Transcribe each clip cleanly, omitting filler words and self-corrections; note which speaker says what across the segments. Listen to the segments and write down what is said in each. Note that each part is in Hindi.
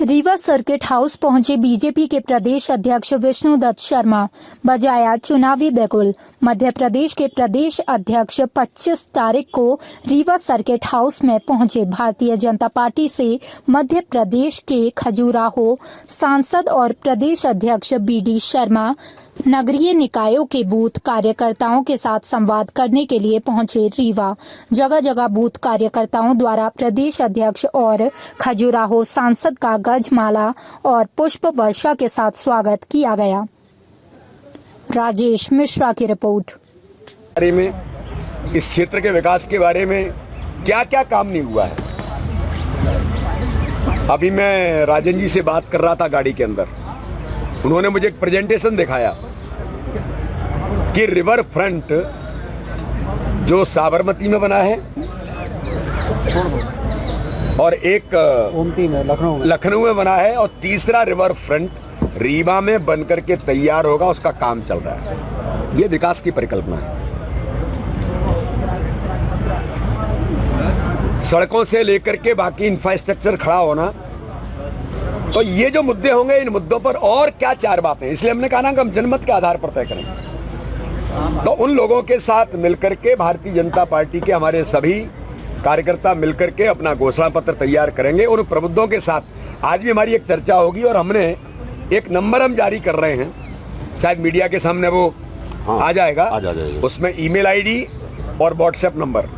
Speaker 1: रीवा सर्किट हाउस पहुंचे बीजेपी के प्रदेश अध्यक्ष विष्णुदत्त शर्मा, बजाया चुनावी बिगुल। मध्य प्रदेश के प्रदेश अध्यक्ष 25 तारीख को रीवा सर्किट हाउस में पहुंचे। भारतीय जनता पार्टी से मध्य प्रदेश के खजुराहो सांसद और प्रदेश अध्यक्ष BD शर्मा नगरीय निकायों के बूथ कार्यकर्ताओं के साथ संवाद करने के लिए पहुंचे रीवा। जगह जगह बूथ कार्यकर्ताओं द्वारा प्रदेश अध्यक्ष और खजुराहो सांसद का गजमाला और पुष्प वर्षा के साथ स्वागत किया गया। राजेश मिश्रा की रिपोर्ट।
Speaker 2: बारे में, इस क्षेत्र के विकास के बारे में क्या क्या काम नहीं हुआ है। अभी मैं राजन जी से बात कर रहा था गाड़ी के अंदर, उन्होंने मुझे एक प्रेजेंटेशन दिखाया कि रिवर फ्रंट जो साबरमती में बना है और एक
Speaker 3: ओमती में
Speaker 2: लखनऊ में बना है और तीसरा रिवर फ्रंट रीवा में बनकर के तैयार होगा, उसका काम चल रहा है। ये विकास की परिकल्पना है। सड़कों से लेकर के बाकी इंफ्रास्ट्रक्चर खड़ा होना, तो ये जो मुद्दे होंगे, इन मुद्दों पर और क्या चार बातें, इसलिए हमने कहा ना कि हम जनमत के आधार पर तय करेंगे। तो उन लोगों के साथ मिलकर के भारतीय जनता पार्टी के हमारे सभी कार्यकर्ता मिलकर के अपना घोषणा पत्र तैयार करेंगे। उन प्रबुद्धों के साथ आज भी हमारी एक चर्चा होगी और हमने एक नंबर हम जारी कर रहे हैं, शायद मीडिया के सामने वो आ जाएगा। उसमें ईमेल ID और व्हाट्सएप नंबर,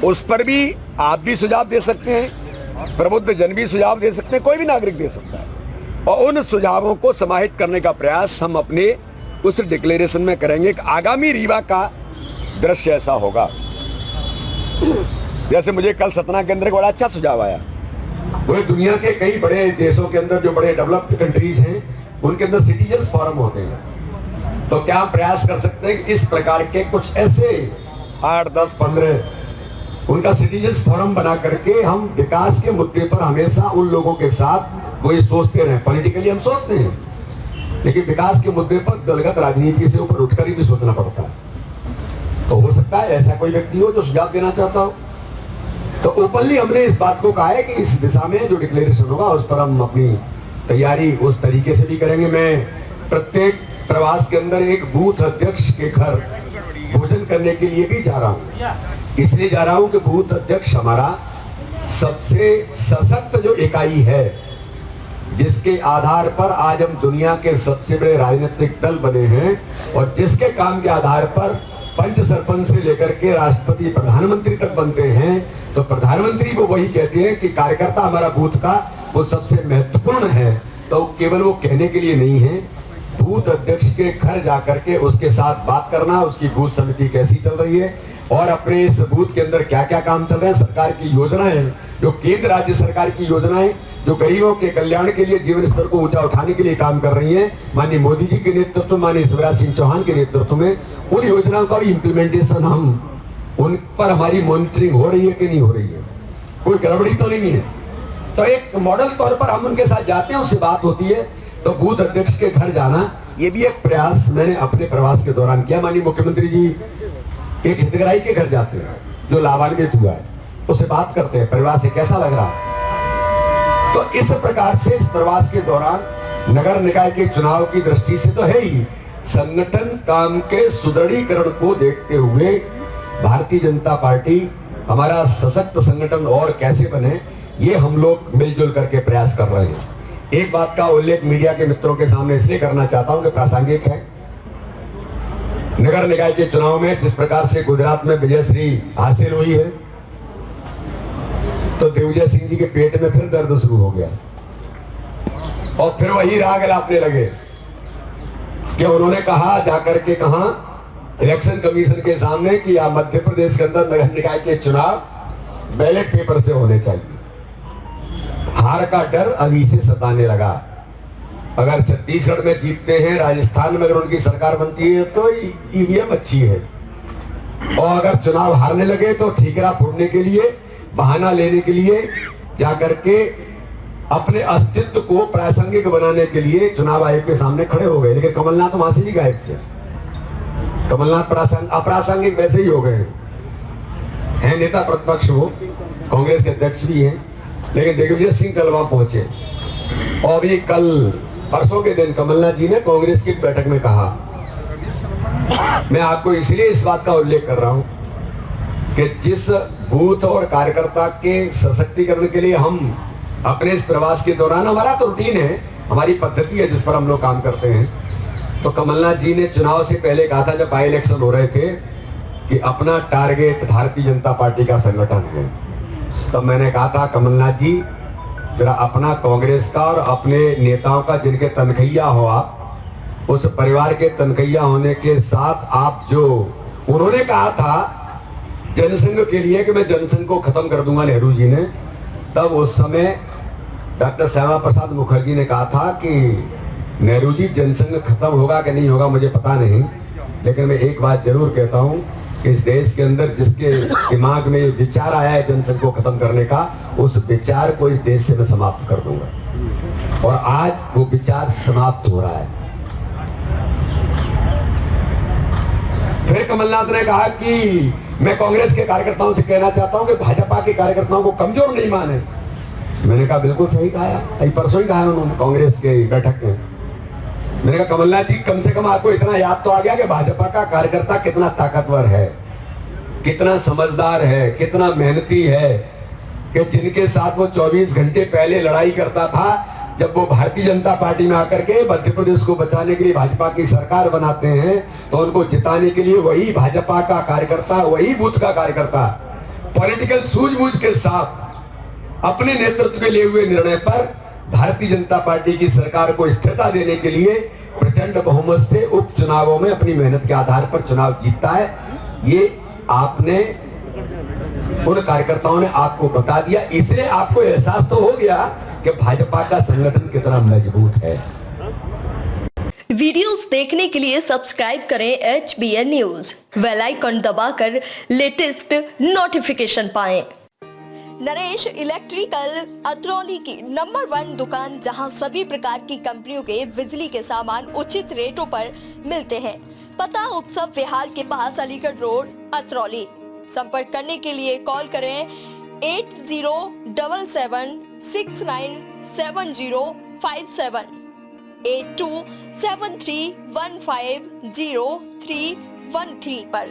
Speaker 2: उस पर भी आप भी सुझाव दे सकते हैं, प्रबुद्ध जन भी सुझाव दे सकते हैं, कोई भी नागरिक दे सकता है। और उन सुझावों को समाहित करने का प्रयास हम अपने उस डिक्लेरेशन में करेंगे कि आगामी रीवा का दृश्य ऐसा होगा। जैसे मुझे कल सतना के अंदर एक बड़ा अच्छा सुझाव आया, पूरे दुनिया के कई बड़े देशों के अंदर जो बड़े डेवलप्ड कंट्रीज हैं, उनके अंदर सिटीजन्स फोरम होते हैं। तो क्या हम प्रयास कर सकते हैं कि इस प्रकार के कुछ ऐसे 8, 10, 15 उनका सिटीजन्स फोरम बना करके हम विकास के मुद्दे पर हमेशा उन लोगों के साथ वही सोचते रहे। पॉलिटिकली हम सोचते हैं, लेकिन विकास के मुद्दे पर दलगत राजनीति से ऊपर उठकर ही भी सोचना पड़ता है। तो हो सकता है ऐसा कोई व्यक्ति हो जो सुझाव देना चाहता हो, तो ओपनली हमने इस बात को कहा है कि इस दिशा में जो डिक्लेरेशन होगा उस पर हम अपनी तैयारी उस तरीके से भी करेंगे। मैं प्रत्येक प्रवास के अंदर एक बूथ अध्यक्ष के घर भोजन करने के लिए भी जा रहा हूँ। इसलिए जा रहा हूँ कि बूथ अध्यक्ष हमारा सबसे सशक्त जो इकाई है, जिसके आधार पर आज हम दुनिया के सबसे बड़े राजनीतिक दल बने हैं और जिसके काम के आधार पर पंच सरपंच से लेकर के राष्ट्रपति प्रधानमंत्री तक बनते हैं। तो प्रधानमंत्री को वही कहते हैं कि कार्यकर्ता हमारा बूथ का वो सबसे महत्वपूर्ण है। तो केवल वो कहने के लिए नहीं है, बूथ अध्यक्ष के घर जाकर के उसके साथ बात करना, उसकी बूथ समिति कैसी चल रही है और अपने इस बूथ के अंदर क्या क्या काम चल रहे हैं, सरकार की योजनाएं, जो केंद्र राज्य सरकार की योजनाएं जो गरीबों के कल्याण के लिए, जीवन स्तर को ऊंचा उठाने के लिए काम कर रही हैं, माननीय मोदी जी के नेतृत्व, माननीय शिवराज सिंह चौहान के नेतृत्व में, उन योजनाओं का भी इम्प्लीमेंटेशन उन पर हमारी मॉनिटरिंग हो रही है कि नहीं हो रही है, कोई गड़बड़ी तो नहीं है। तो एक मॉडल तौर पर हम उनके साथ जाते हैं, उससे बात होती है। तो बूथ अध्यक्ष के घर जाना, ये भी एक प्रयास मैंने अपने प्रवास के दौरान किया। माननीय मुख्यमंत्री जी एक हितग्राही के घर जाते हैं जो लाभान्वित हुआ है, उससे बात करते हैं, परिवार से कैसा लग रहा है। तो इस प्रकार से इस प्रवास के दौरान नगर निकाय के चुनाव की दृष्टि से तो है ही, संगठन काम के सुदृढ़ीकरण को देखते हुए भारतीय जनता पार्टी हमारा सशक्त संगठन और कैसे बने, ये हम लोग मिलजुल करके प्रयास कर रहे हैं। एक बात का उल्लेख मीडिया के मित्रों के सामने इसलिए करना चाहता हूं कि प्रासंगिक है। नगर निकाय के चुनाव में जिस प्रकार से गुजरात में विजयश्री हासिल हुई है, तो दिग्विजय सिंह जी के पेट में फिर दर्द शुरू हो गया और फिर वही राग लापने लगे कि उन्होंने कहा जाकर के कहा इलेक्शन कमीशन के सामने कि आप मध्य प्रदेश के अंदर नगर निकाय के चुनाव बैलेट पेपर से होने चाहिए। हार का डर अभी से सताने लगा। अगर छत्तीसगढ़ में जीतते हैं, राजस्थान में अगर उनकी सरकार बनती है तो EVM अच्छी है, और अगर चुनाव हारने लगे तो ठीकरा फोड़ने के लिए, बहाना लेने के लिए, जाकर के अपने अस्तित्व को प्रासंगिक बनाने के लिए चुनाव आयोग के सामने खड़े हो गए। लेकिन कमलनाथ वहां से भी गायब थे। कमलनाथ अप्रासंगिक वैसे ही हो गए हैं। नेता प्रतिपक्ष, वो कांग्रेस के अध्यक्ष भी हैं, लेकिन दिग्विजय सिंह कल वहां पहुंचे और अभी कल परसों के दिन कमलनाथ जी ने कांग्रेस की बैठक में कहा, मैं आपको इसलिए इस बात का उल्लेख कर रहा हूं कि जिस बूथ और कार्यकर्ता के सशक्तिकरण के लिए हम अपने इस प्रवास के दौरान, हमारा तो रूटीन है, हमारी पद्धति है जिस पर हम लोग काम करते हैं, तो कमलनाथ जी ने चुनाव से पहले कहा था जब बाई इलेक्शन हो रहे थे कि अपना टारगेट भारतीय जनता पार्टी का संगठन है। तब मैंने कहा था कमलनाथ जी जरा अपना कांग्रेस का और अपने नेताओं का जिनके तनखैया हो, आप उस परिवार के तनखैया होने के साथ आप जो उन्होंने कहा था जनसंघ के लिए कि मैं जनसंघ को खत्म कर दूंगा, नेहरू जी ने, तब उस समय डॉक्टर श्यामा प्रसाद मुखर्जी ने कहा था कि नेहरू जी जनसंघ खत्म होगा कि नहीं होगा मुझे पता नहीं, लेकिन मैं एक बात जरूर कहता हूं कि इस देश के अंदर जिसके दिमाग में विचार आया है जनसंघ को खत्म करने का, उस विचार को इस देश से मैं समाप्त कर दूंगा। और आज वो विचार समाप्त हो रहा है। फिर कमलनाथ ने कहा कि मैं कांग्रेस के कार्यकर्ताओं से कहना चाहता हूं कि भाजपा के कार्यकर्ताओं को कमजोर नहीं माने। मैंने कहा बिल्कुल सही कहा, अभी परसों ही कहा उन्होंने कांग्रेस के बैठक में। मैंने कहा कमलनाथ जी कम से कम आपको इतना याद तो आ गया कि भाजपा का कार्यकर्ता कितना ताकतवर है, कितना समझदार है, कितना मेहनती है, कि जिनके साथ वो 24 घंटे पहले लड़ाई करता था, जब वो भारतीय जनता पार्टी में आकर के मध्य प्रदेश को बचाने के लिए भाजपा की सरकार बनाते हैं, तो उनको जिताने के लिए वही भाजपा का कार्यकर्ता, वही बूथ का कार्यकर्ता पॉलिटिकल सूझबूझ के साथ अपने नेतृत्व के लिए हुए निर्णय पर भारतीय जनता पार्टी की सरकार को स्थिरता देने के लिए प्रचंड बहुमत से उपचुनावों में अपनी मेहनत के आधार पर चुनाव जीतता है। ये आपने उन कार्यकर्ताओं ने आपको बता दिया, इसलिए आपको एहसास तो हो गया कि भाजपा का संगठन कितना मजबूत है।
Speaker 3: वीडियोस देखने के लिए सब्सक्राइब करें HBN न्यूज, बेल आइकन दबाकर लेटेस्ट नोटिफिकेशन पाएं। नरेश इलेक्ट्रिकल अतरौली की नंबर 1 दुकान, जहां सभी प्रकार की कंपनियों के बिजली के सामान उचित रेटों पर मिलते हैं। पता उत्सव विहार के पास, अलीगढ़ रोड, अतरौली। संपर्क करने के लिए कॉल करें 8077697057 8273150313 पर।